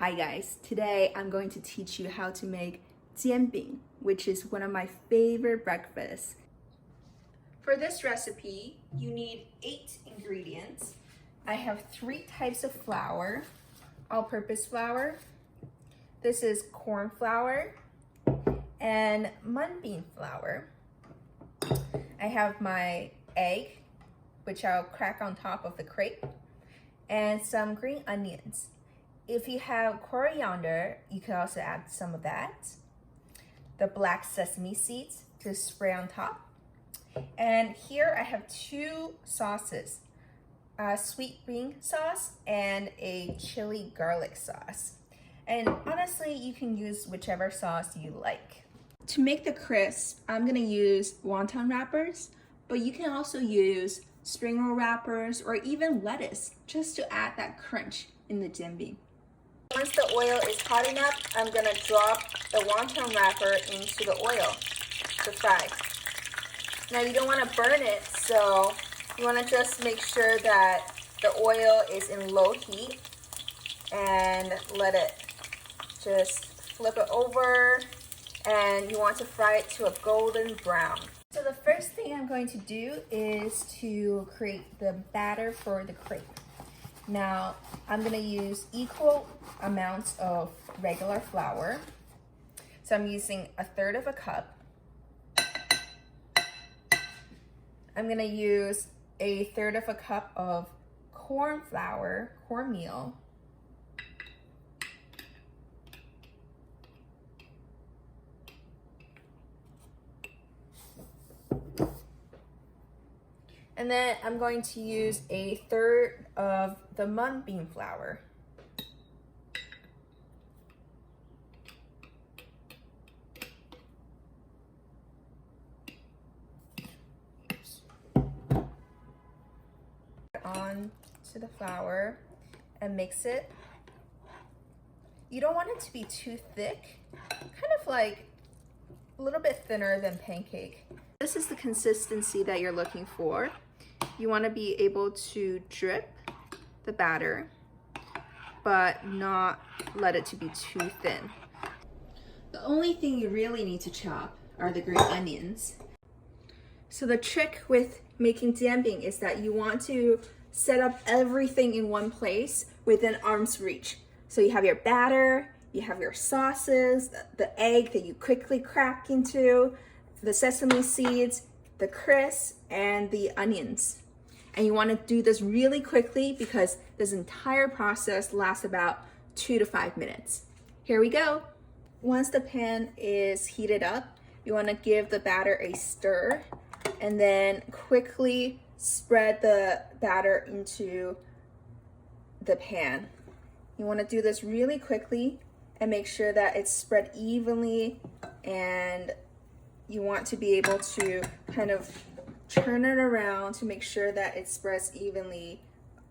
Hi guys, today I'm going to teach you how to make Jianbing, which is one of my favorite breakfasts. For this recipe, you need 8 ingredients. I have 3 types of flour, all-purpose flour. This is corn flour and mung bean flour. I have my egg, which I'll crack on top of the crepe, and some green onions. If you have coriander, you can also add some of that. The black sesame seeds to spray on top. And here I have 2 sauces, a sweet green sauce and a chili garlic sauce. And honestly, you can use whichever sauce you like. To make the crisp, I'm gonna use wonton wrappers, but you can also use spring roll wrappers or even lettuce just to add that crunch in the jianbing. Once the oil is hot enough, I'm gonna drop the wonton wrapper into the oil to fry. Now you don't wanna burn it, so you wanna just make sure that the oil is in low heat and let it just flip it over, and you want to fry it to a golden brown. So the first thing I'm going to do is to create the batter for the crepe. Now, I'm gonna use equal amounts of regular flour. So I'm using 1/3 of a cup. I'm gonna use 1/3 of a cup of corn flour, cornmeal. And then I'm going to use 1/3 of the mung bean flour. On to the flour and mix it. You don't want it to be too thick, kind of like a little bit thinner than pancake. This is the consistency that you're looking for. You want to be able to drip the batter, but not let it to be too thin. The only thing you really need to chop are the green onions. So the trick with making jianbing is that you want to set up everything in one place within arm's reach. So you have your batter, you have your sauces, the egg that you quickly crack into, the sesame seeds, the crisp, and the onions. And you want to do this really quickly because this entire process lasts about 2 to 5 minutes. Here we go. Once the pan is heated up, you want to give the batter a stir and then quickly spread the batter into the pan. You want to do this really quickly and make sure that it's spread evenly, and you want to be able to kind of turn it around to make sure that it spreads evenly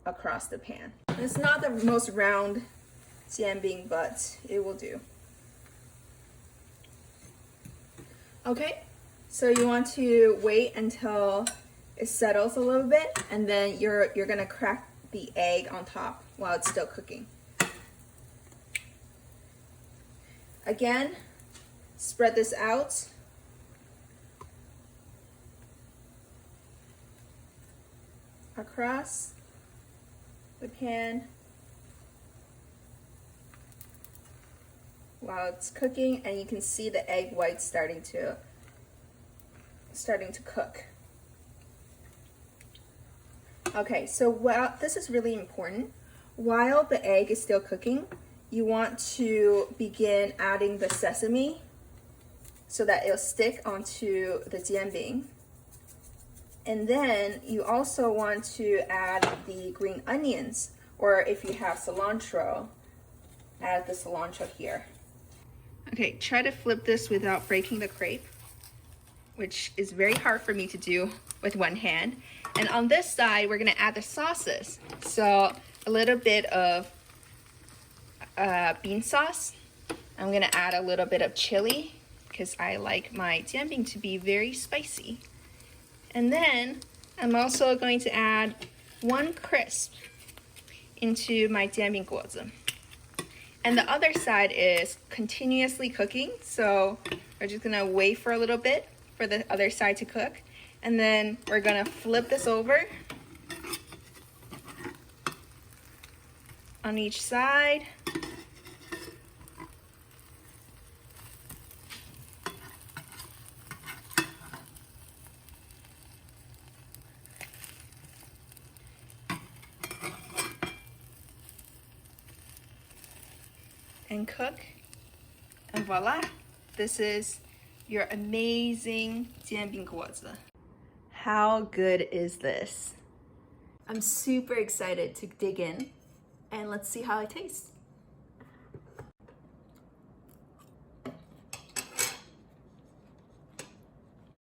across the pan. It's not the most round jianbing, but it will do. Okay, so you want to wait until it settles a little bit, and then you're gonna crack the egg on top while it's still cooking. Again, spread this out. Across the pan while it's cooking, and you can see the egg whites starting to cook. Okay, so this is really important. While the egg is still cooking, you want to begin adding the sesame so that it'll stick onto the jianbing. And then you also want to add the green onions, or if you have cilantro, add the cilantro here. Okay, try to flip this without breaking the crepe, which is very hard for me to do with one hand. And on this side, we're gonna add the sauces. So a little bit of bean sauce. I'm gonna add a little bit of chili because I like my jianbing to be very spicy. And then I'm also going to add 1 crisp into my jianbing 果子. And the other side is continuously cooking. So we're just gonna wait for a little bit for the other side to cook. And then we're gonna flip this over on each side. And cook, and voila, this is your amazing Jianbing guozi. How good is this? I'm super excited to dig in, and let's see how it tastes.